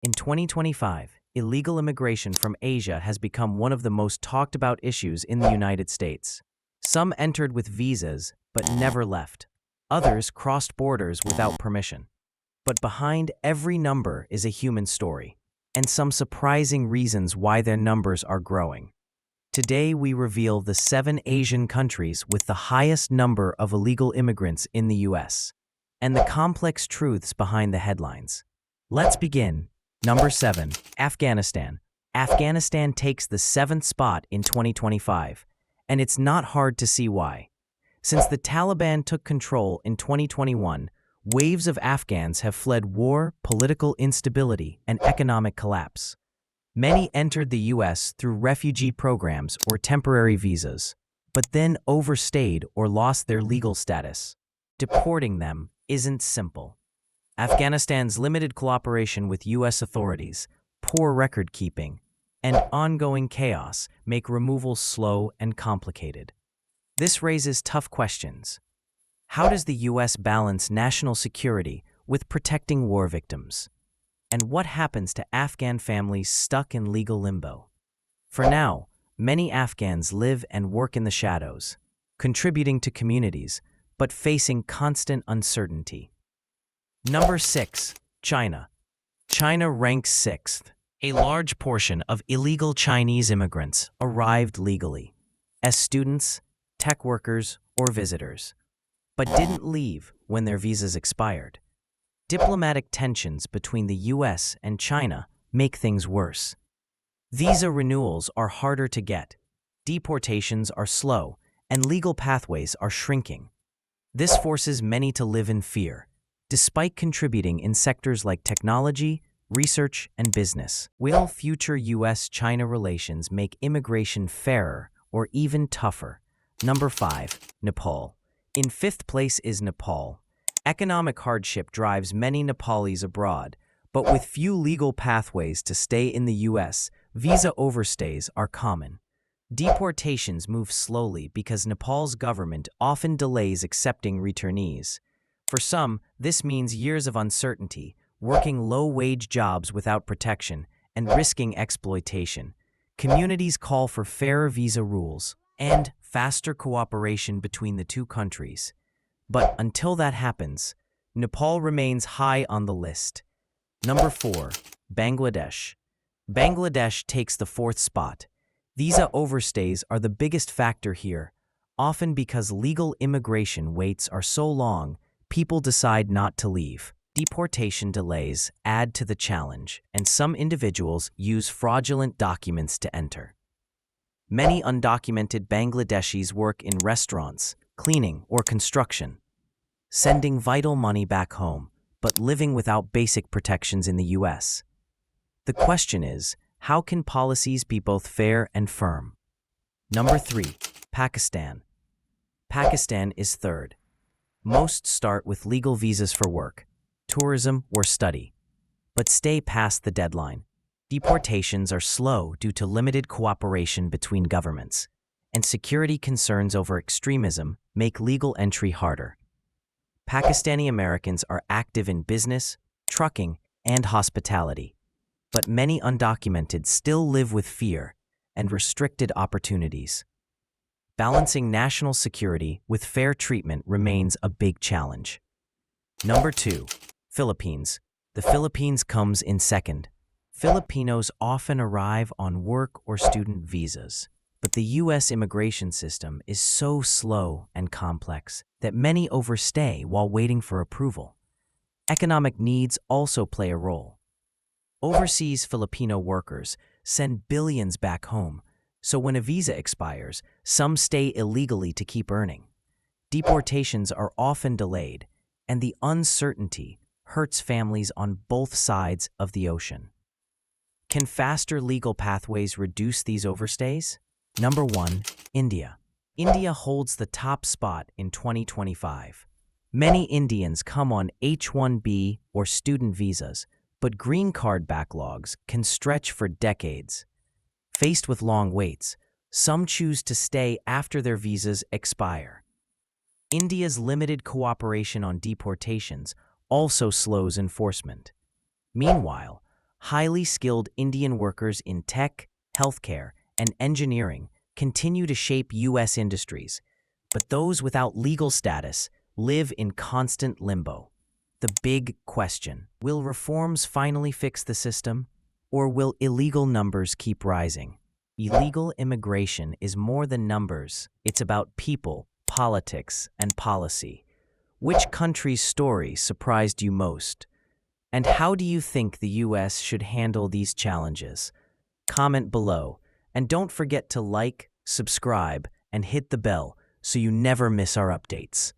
In 2025, illegal immigration from Asia has become one of the most talked about issues in the United States. Some entered with visas but never left. Others crossed borders without permission. But behind every number is a human story, and some surprising reasons why their numbers are growing. Today we reveal the 7 Asian countries with the highest number of illegal immigrants in the US, and the complex truths behind the headlines. Let's begin. Number 7. Afghanistan. Afghanistan takes the 7th spot in 2025, and it's not hard to see why. Since the Taliban took control in 2021, waves of Afghans have fled war, political instability, and economic collapse. Many entered the U.S. through refugee programs or temporary visas, but then overstayed or lost their legal status. Deporting them isn't simple. Afghanistan's limited cooperation with U.S. authorities, poor record-keeping, and ongoing chaos make removal slow and complicated. This raises tough questions. How does the U.S. balance national security with protecting war victims? And what happens to Afghan families stuck in legal limbo? For now, many Afghans live and work in the shadows, contributing to communities, but facing constant uncertainty. Number 6. China. China ranks 6th. A large portion of illegal Chinese immigrants arrived legally, as students, tech workers, or visitors, but didn't leave when their visas expired. Diplomatic tensions between the US and China make things worse. Visa renewals are harder to get, deportations are slow, and legal pathways are shrinking. This forces many to live in fear, despite contributing in sectors like technology, research, and business. Will future US-China relations make immigration fairer or even tougher? Number 5. Nepal. In 5th place is Nepal. Economic hardship drives many Nepalis abroad, but with few legal pathways to stay in the US, visa overstays are common. Deportations move slowly because Nepal's government often delays accepting returnees. For some, this means years of uncertainty, working low-wage jobs without protection, and risking exploitation. Communities call for fairer visa rules and faster cooperation between the two countries. But until that happens, Nepal remains high on the list. Number 4. Bangladesh. Bangladesh takes the 4th spot. Visa overstays are the biggest factor here, often because legal immigration waits are so long, people decide not to leave. Deportation delays add to the challenge, and some individuals use fraudulent documents to enter. Many undocumented Bangladeshis work in restaurants, cleaning, or construction, sending vital money back home, but living without basic protections in the U.S. The question is, how can policies be both fair and firm? Number 3. Pakistan. Pakistan is 3rd. Most start with legal visas for work, tourism, or study, but stay past the deadline. Deportations are slow due to limited cooperation between governments, and security concerns over extremism make legal entry harder. Pakistani Americans are active in business, trucking, and hospitality, but many undocumented still live with fear and restricted opportunities. Balancing national security with fair treatment remains a big challenge. Number 2. Philippines. The Philippines comes in 2nd. Filipinos often arrive on work or student visas, but the U.S. immigration system is so slow and complex that many overstay while waiting for approval. Economic needs also play a role. Overseas Filipino workers send billions back home, so when a visa expires, some stay illegally to keep earning. Deportations are often delayed, and the uncertainty hurts families on both sides of the ocean. Can faster legal pathways reduce these overstays? Number 1. India. India holds the top spot in 2025. Many Indians come on H-1B or student visas, but green card backlogs can stretch for decades. Faced with long waits, some choose to stay after their visas expire. India's limited cooperation on deportations also slows enforcement. Meanwhile, highly skilled Indian workers in tech, healthcare, and engineering continue to shape U.S. industries, but those without legal status live in constant limbo. The big question: will reforms finally fix the system, or will illegal numbers keep rising? Illegal immigration is more than numbers. It's about people, politics, and policy. Which country's story surprised you most? And how do you think the U.S. should handle these challenges? Comment below, and don't forget to like, subscribe, and hit the bell so you never miss our updates.